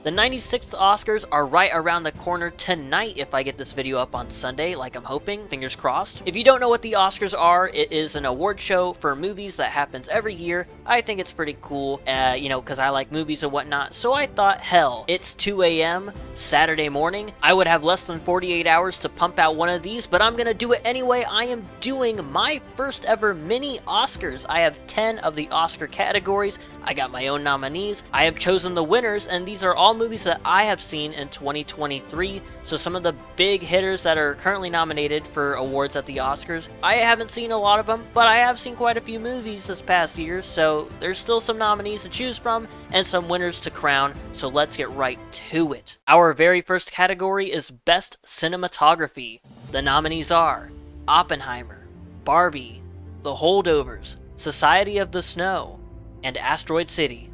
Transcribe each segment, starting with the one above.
The 96th Oscars are right around the corner tonight if I get this video up on Sunday, like I'm hoping, fingers crossed. If you don't know what the Oscars are, it is an award show for movies that happens every year. I think it's pretty cool, because I like movies and whatnot, so I thought, hell, it's 2 a.m. Saturday morning. I would have less than 48 hours to pump out one of these, but I'm gonna do it anyway. I am doing my first ever mini Oscars. I have 10 of the Oscar categories. I got my own nominees. I have chosen the winners, and these are all movies that I have seen in 2023. So some of the big hitters that are currently nominated for awards at the Oscars. I haven't seen a lot of them, but I have seen quite a few movies this past year, so there's still some nominees to choose from and some winners to crown, so let's get right to it. Our very first category is Best Cinematography. The nominees are Oppenheimer, Barbie, The Holdovers, Society of the Snow, and Asteroid City.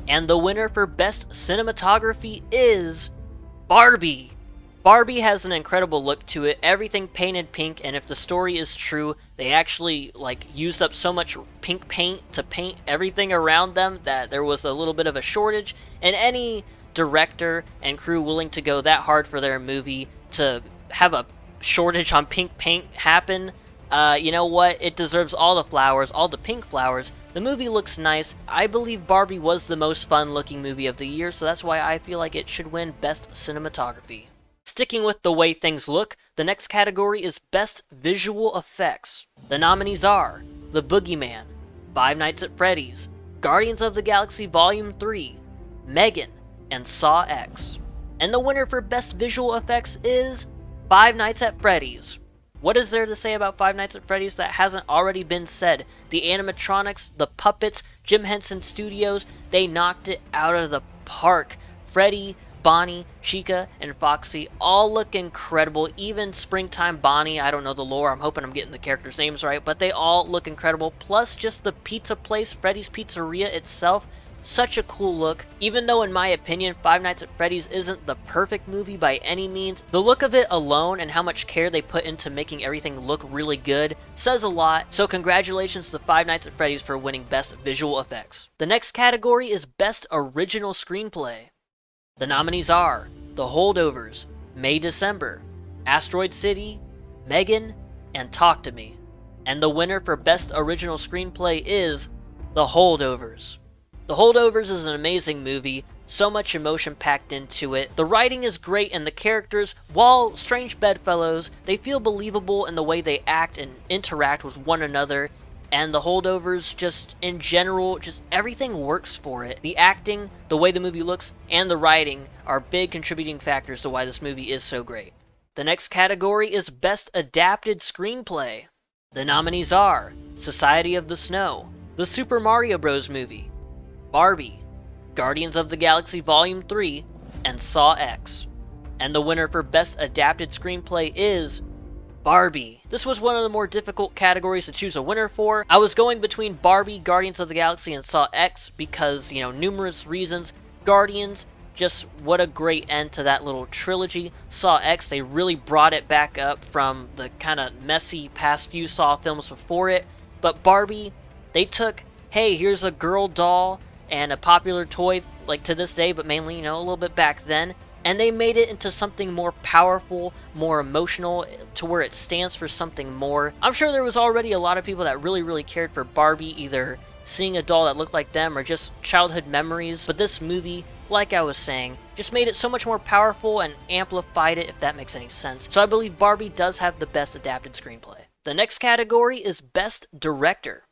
And the winner for Best Cinematography is Barbie. Barbie has an incredible look to it, everything painted pink, and if the story is true, they actually used up so much pink paint to paint everything around them that there was a little bit of a shortage, and any director and crew willing to go that hard for their movie to have a shortage on pink paint happen, you know what, it deserves all the flowers, all the pink flowers. The movie looks nice. I believe Barbie was the most fun looking movie of the year, so that's why I feel like it should win Best Cinematography. Sticking with the way things look, the next category is Best Visual Effects. The nominees are The Boogeyman, Five Nights at Freddy's, Guardians of the Galaxy Volume 3, Megan, and Saw X. And the winner for Best Visual Effects is Five Nights at Freddy's. What is there to say about Five Nights at Freddy's that hasn't already been said? The animatronics, the puppets, Jim Henson Studios, they knocked it out of the park. Freddy, Bonnie, Chica, and Foxy all look incredible. Even Springtime Bonnie, I don't know the lore, I'm hoping I'm getting the characters' names right, but they all look incredible. Plus just the pizza place, Freddy's Pizzeria itself, such a cool look. Even though in my opinion Five Nights at Freddy's isn't the perfect movie by any means, the look of it alone and how much care they put into making everything look really good says a lot, so congratulations to Five Nights at Freddy's for winning Best Visual Effects. The next category is Best Original Screenplay. The nominees are The Holdovers, May December, Asteroid City, Megan, and Talk to Me. And the winner for Best Original Screenplay is The Holdovers. The Holdovers is an amazing movie, so much emotion packed into it. The writing is great and the characters, while strange bedfellows, they feel believable in the way they act and interact with one another. And the Holdovers, just in general, just everything works for it. The acting, the way the movie looks, and the writing are big contributing factors to why this movie is so great. The next category is Best Adapted Screenplay. The nominees are Society of the Snow, The Super Mario Bros. Movie, Barbie, Guardians of the Galaxy Volume 3, and Saw X. And the winner for Best Adapted Screenplay is Barbie. This was one of the more difficult categories to choose a winner for. I was going between Barbie, Guardians of the Galaxy, and Saw X because, numerous reasons. Guardians, just what a great end to that little trilogy. Saw X, they really brought it back up from the kind of messy past few Saw films before it. But Barbie, they took, hey, here's a girl doll and a popular toy, to this day, but mainly, a little bit back then. And they made it into something more powerful, more emotional, to where it stands for something more. I'm sure there was already a lot of people that really cared for Barbie, either seeing a doll that looked like them or just childhood memories. But this movie, like I was saying, just made it so much more powerful and amplified it, if that makes any sense. So I believe Barbie does have the best adapted screenplay. The next category is Best Director.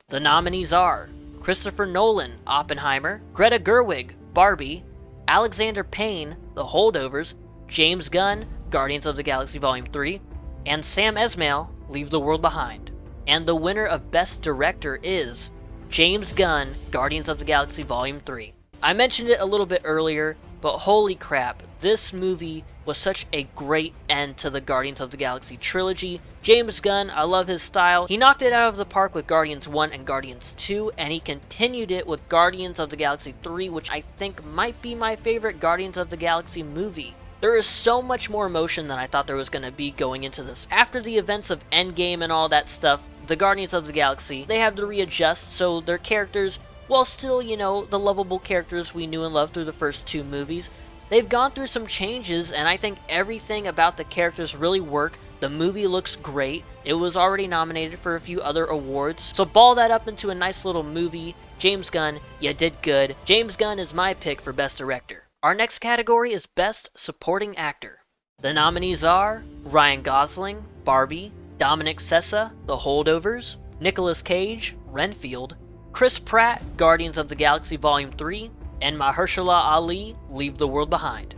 The nominees are Christopher Nolan, Oppenheimer, Greta Gerwig, Barbie, Alexander Payne, The Holdovers, James Gunn, Guardians of the Galaxy Volume 3, and Sam Esmail, Leave the World Behind. And the winner of Best Director is James Gunn, Guardians of the Galaxy Volume 3. I mentioned it a little bit earlier, but holy crap, this movie was such a great end to the Guardians of the Galaxy trilogy. James Gunn, I love his style. He knocked it out of the park with Guardians 1 and Guardians 2, and he continued it with Guardians of the Galaxy 3, which I think might be my favorite Guardians of the Galaxy movie. There is so much more emotion than I thought there was going to be going into this. After the events of Endgame and all that stuff, the Guardians of the Galaxy, they have to readjust, so their characters, while still, the lovable characters we knew and loved through the first two movies, They've gone through some changes, and I think everything about the characters really work. The movie looks great. It was already nominated for a few other awards, so ball that up into a nice little movie. James Gunn, you did good. James Gunn is my pick for Best Director. Our next category is Best Supporting Actor. The nominees are Ryan Gosling, Barbie, Dominic Sessa, The Holdovers, Nicolas Cage, Renfield, Chris Pratt, Guardians of the Galaxy Volume 3, and Mahershala Ali, Leave the World Behind.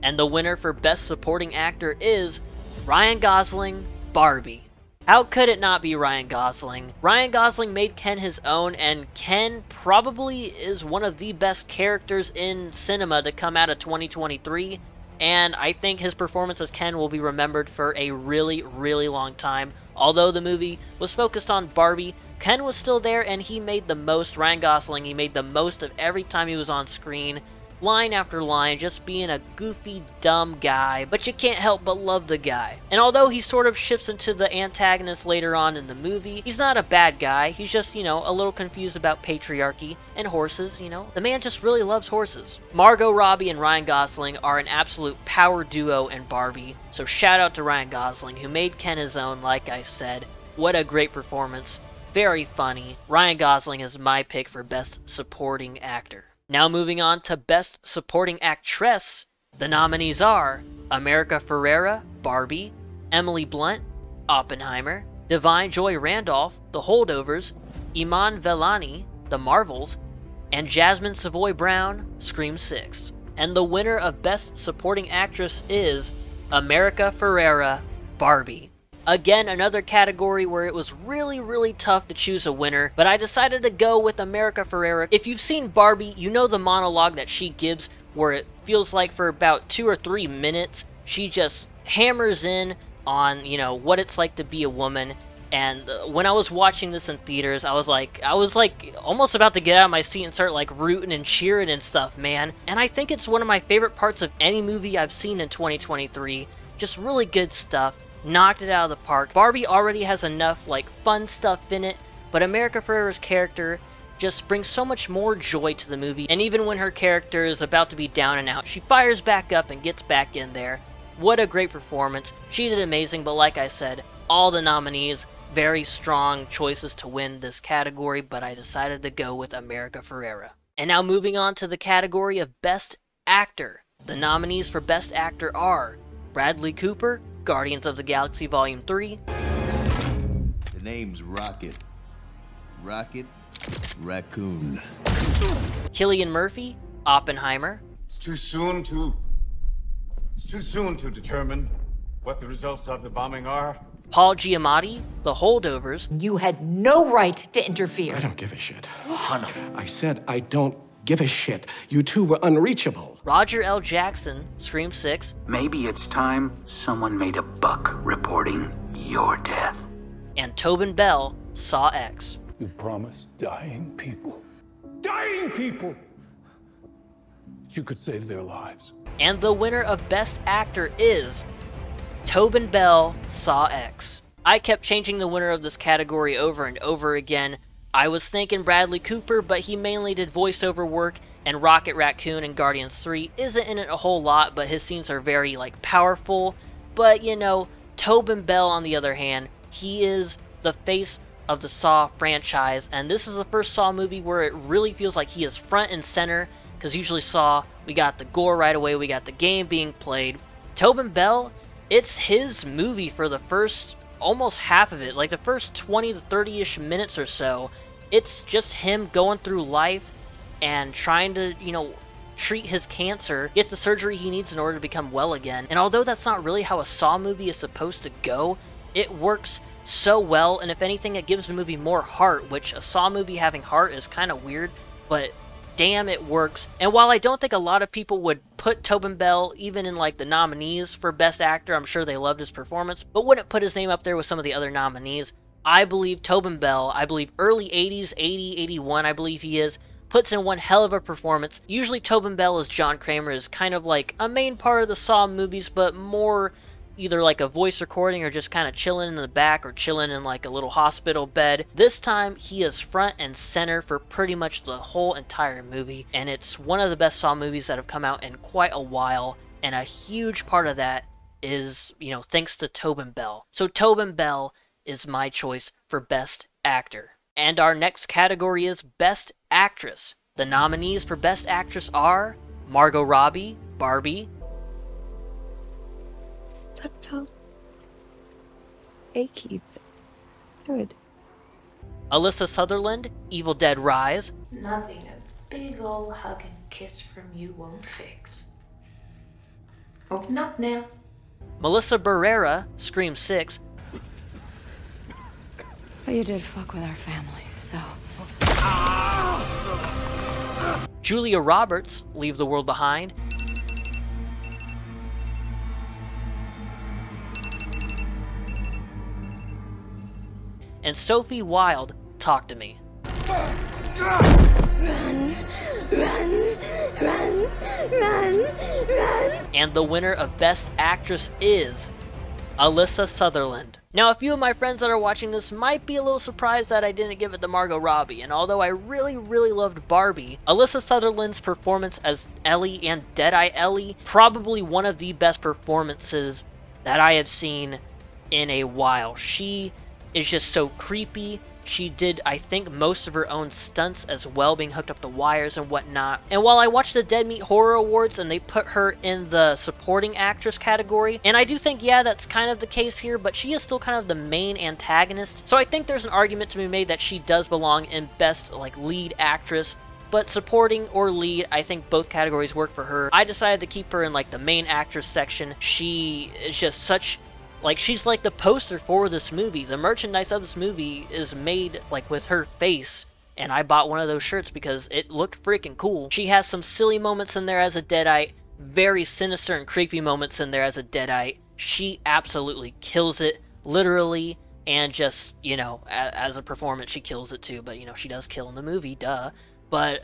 And the winner for Best Supporting Actor is Ryan Gosling, Barbie. How could it not be Ryan Gosling? Ryan Gosling made Ken his own, and Ken probably is one of the best characters in cinema to come out of 2023, and I think his performance as Ken will be remembered for a really, really long time. Although the movie was focused on Barbie, Ken was still there, and he made the most. Ryan Gosling, he made the most of every time he was on screen. Line after line, just being a goofy, dumb guy, but you can't help but love the guy. And although he sort of shifts into the antagonist later on in the movie, he's not a bad guy. He's just, a little confused about patriarchy and horses, The man just really loves horses. Margot Robbie and Ryan Gosling are an absolute power duo in Barbie, so shout out to Ryan Gosling, who made Ken his own, like I said. What a great performance. Very funny. Ryan Gosling is my pick for Best Supporting Actor. Now moving on to Best Supporting Actress, the nominees are America Ferrera, Barbie, Emily Blunt, Oppenheimer, Divine Joy Randolph, The Holdovers, Iman Vellani, The Marvels, and Jasmine Savoy Brown, Scream 6. And the winner of Best Supporting Actress is America Ferrera, Barbie. Again, another category where it was really, really tough to choose a winner, but I decided to go with America Ferrera. If you've seen Barbie, you know the monologue that she gives, where it feels like for about 2 or 3 minutes, she just hammers in on, what it's like to be a woman. And when I was watching this in theaters, I was like almost about to get out of my seat and start like rooting and cheering and stuff, man. And I think it's one of my favorite parts of any movie I've seen in 2023. Just really good stuff. Knocked it out of the park. Barbie already has enough fun stuff in it, but America Ferrera's character just brings so much more joy to the movie, and even when her character is about to be down and out, she fires back up and gets back in there. What a great performance. She did amazing, but like I said, all the nominees, very strong choices to win this category, but I decided to go with America Ferrera. And now moving on to the category of Best Actor. The nominees for Best Actor are Bradley Cooper, Guardians of the Galaxy Volume 3. The name's Rocket. Rocket Raccoon. Cillian Murphy, Oppenheimer. It's too soon to determine what the results of the bombing are. Paul Giamatti, The Holdovers. You had no right to interfere. I don't give a shit. I said I don't give a shit. You two were unreachable. Roger L. Jackson, Scream 6. Maybe it's time someone made a buck reporting your death. And Tobin Bell, Saw X. You promised dying people, that you could save their lives. And the winner of Best Actor is Tobin Bell, Saw X. I kept changing the winner of this category over and over again. I was thinking Bradley Cooper, but he mainly did voiceover work, and Rocket Raccoon in Guardians 3 isn't in it a whole lot, but his scenes are very, powerful. But, Tobin Bell, on the other hand, he is the face of the Saw franchise, and this is the first Saw movie where it really feels like he is front and center, because usually Saw, we got the gore right away, we got the game being played. Tobin Bell, it's his movie for the first almost half of it, the first 20 to 30-ish minutes or so. It's just him going through life and trying to, treat his cancer, get the surgery he needs in order to become well again. And although that's not really how a Saw movie is supposed to go, it works so well, and if anything, it gives the movie more heart, which a Saw movie having heart is kind of weird, but damn, it works. And while I don't think a lot of people would put Tobin Bell even in the nominees for Best Actor, I'm sure they loved his performance, but wouldn't put his name up there with some of the other nominees. I believe Tobin Bell, I believe early 80s, 80, 81, I believe he is, puts in one hell of a performance. Usually Tobin Bell as John Kramer is kind of a main part of the Saw movies, but more either like a voice recording or just kind of chilling in the back or chilling in like a little hospital bed. This time he is front and center for pretty much the whole entire movie, and it's one of the best Saw movies that have come out in quite a while, and a huge part of that is, you know, thanks to Tobin Bell. So Tobin Bell is my choice for Best Actor. And our next category is Best Actress. The nominees for Best Actress are Margot Robbie, Barbie, That felt achy. Good. Alyssa Sutherland, Evil Dead Rise, Nothing a big ol' hug and kiss from you won't fix. Open up now. Melissa Barrera, Scream 6, But you did fuck with our family, so. Julia Roberts, Leave the World Behind, and Sophie Wilde, Talk to Me. And the winner of Best Actress is Alyssa Sutherland. Now, a few of my friends that are watching this might be a little surprised that I didn't give it to Margot Robbie, and although I really loved Barbie, Alyssa Sutherland's performance as Ellie and Deadeye Ellie, probably one of the best performances that I have seen in a while. She is just so creepy. She did, I think, most of her own stunts as well, being hooked up to wires and whatnot. And while I watched the Dead Meat Horror Awards and they put her in the supporting actress category, and I do think, yeah, that's kind of the case here, but she is still kind of the main antagonist. So I think there's an argument to be made that she does belong in Best, like, Lead Actress. But supporting or lead, I think both categories work for her. I decided to keep her in, like, the main actress section. She is just such... like, she's like the poster for this movie. The merchandise of this movie is made, like, with her face. And I bought one of those shirts because it looked freaking cool. She has some silly moments in there as a Deadite. Very sinister and creepy moments in there as a Deadite. She absolutely kills it, literally. And just, you know, as a performance, she kills it too. But, you know, she does kill in the movie, duh. But,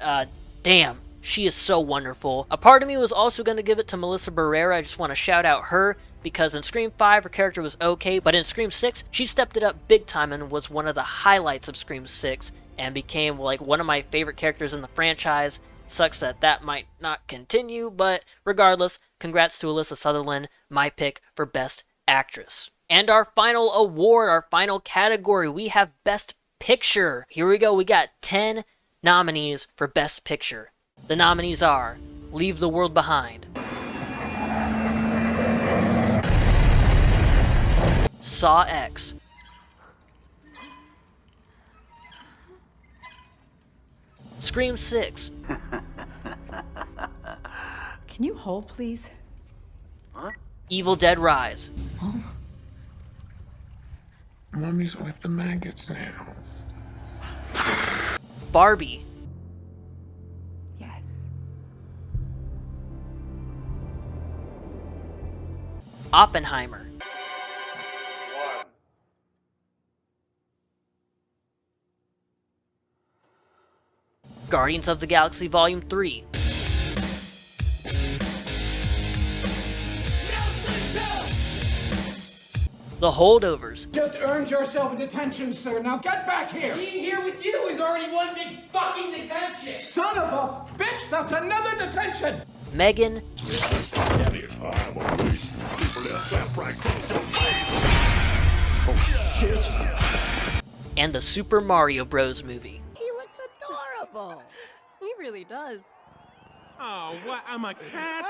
damn. She is so wonderful. A part of me was also going to give it to Melissa Barrera. I just want to shout out her, because in Scream 5, her character was okay, but in Scream 6, she stepped it up big time and was one of the highlights of Scream 6, and became, like, one of my favorite characters in the franchise. Sucks that that might not continue, but regardless, congrats to Alyssa Sutherland, my pick for Best Actress. And our final award, our final category, we have Best Picture. Here we go, we got 10 nominees for Best Picture. The nominees are Leave the World Behind, Saw X, Scream 6, Can you hold, please? Evil Dead Rise, Mommy's with the maggots now. Barbie, Yes. Oppenheimer, Guardians of the Galaxy Volume 3, The Holdovers, Just earned yourself a detention, sir. Now get back here. Being here with you is already one big fucking detention! Son of a bitch, that's another detention. Megan, Oh, shit. and the Super Mario Bros. Movie. He looks adorable. He really does. Oh, what? I'm a cat?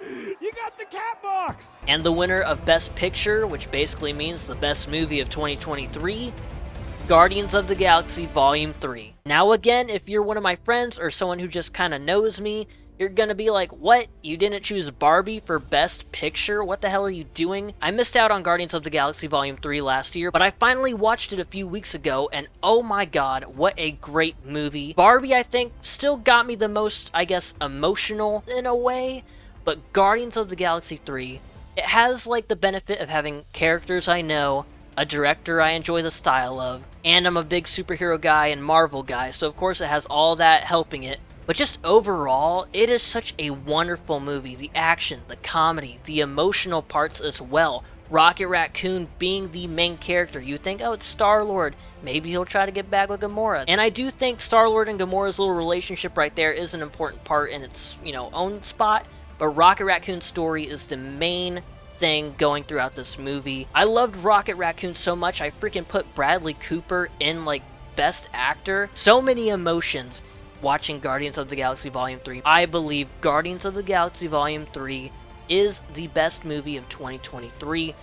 You got the cat box! And the winner of Best Picture, which basically means the best movie of 2023, Guardians of the Galaxy Volume 3. Now again, if you're one of my friends or someone who just kind of knows me, you're gonna be like, what? You didn't choose Barbie for Best Picture? What the hell are you doing? I missed out on Guardians of the Galaxy Volume 3 last year, but I finally watched it a few weeks ago, and oh my god, what a great movie. Barbie, I think, still got me the most, I guess, emotional in a way, but Guardians of the Galaxy 3, it has, like, the benefit of having characters I know, a director I enjoy the style of, and I'm a big superhero guy and Marvel guy, so of course it has all that helping it. But just overall, it is such a wonderful movie. The action, the comedy, the emotional parts as well. Rocket Raccoon being the main character. You think, oh, it's Star-Lord. Maybe he'll try to get back with Gamora. And I do think Star-Lord and Gamora's little relationship right there is an important part in its, own spot. But Rocket Raccoon's story is the main thing going throughout this movie. I loved Rocket Raccoon so much, I freaking put Bradley Cooper in, Best Actor. So many emotions watching Guardians of the Galaxy Volume 3. I believe Guardians of the Galaxy Volume 3 is the best movie of 2023.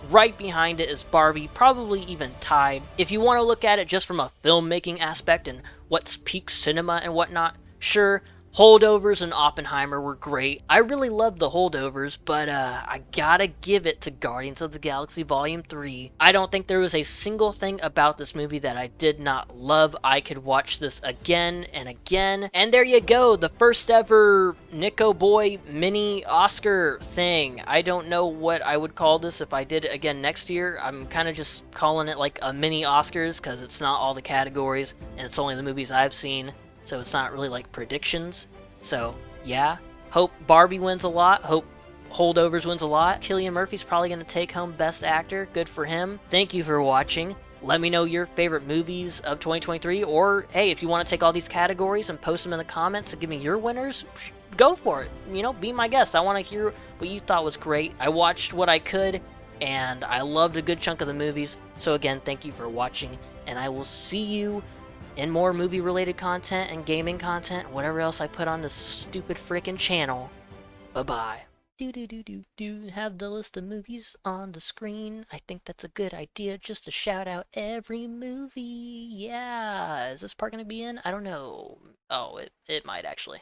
Right behind it is Barbie, probably even tied. If you want to look at it just from a filmmaking aspect and what's peak cinema and whatnot, sure, Holdovers and Oppenheimer were great. I really loved the Holdovers, but I gotta give it to Guardians of the Galaxy Volume 3. I don't think there was a single thing about this movie that I did not love. I could watch this again and again. And there you go, the first ever Nico Boy mini Oscar thing. I don't know what I would call this if I did it again next year. I'm kind of just calling it like a mini Oscars because it's not all the categories and it's only the movies I've seen. So it's not really like predictions. So yeah, hope Barbie wins a lot. Hope Holdovers wins a lot. Cillian Murphy's probably going to take home Best Actor. Good for him. Thank you for watching. Let me know your favorite movies of 2023. Or hey, if you want to take all these categories and post them in the comments and give me your winners, go for it. Be my guest. I want to hear what you thought was great. I watched what I could and I loved a good chunk of the movies. So again, thank you for watching and I will see you and more movie-related content and gaming content, whatever else I put on this stupid frickin' channel. Bye-bye. Have the list of movies on the screen. I think that's a good idea, just to shout out every movie. Yeah, is this part gonna be in? I don't know. Oh, it might actually.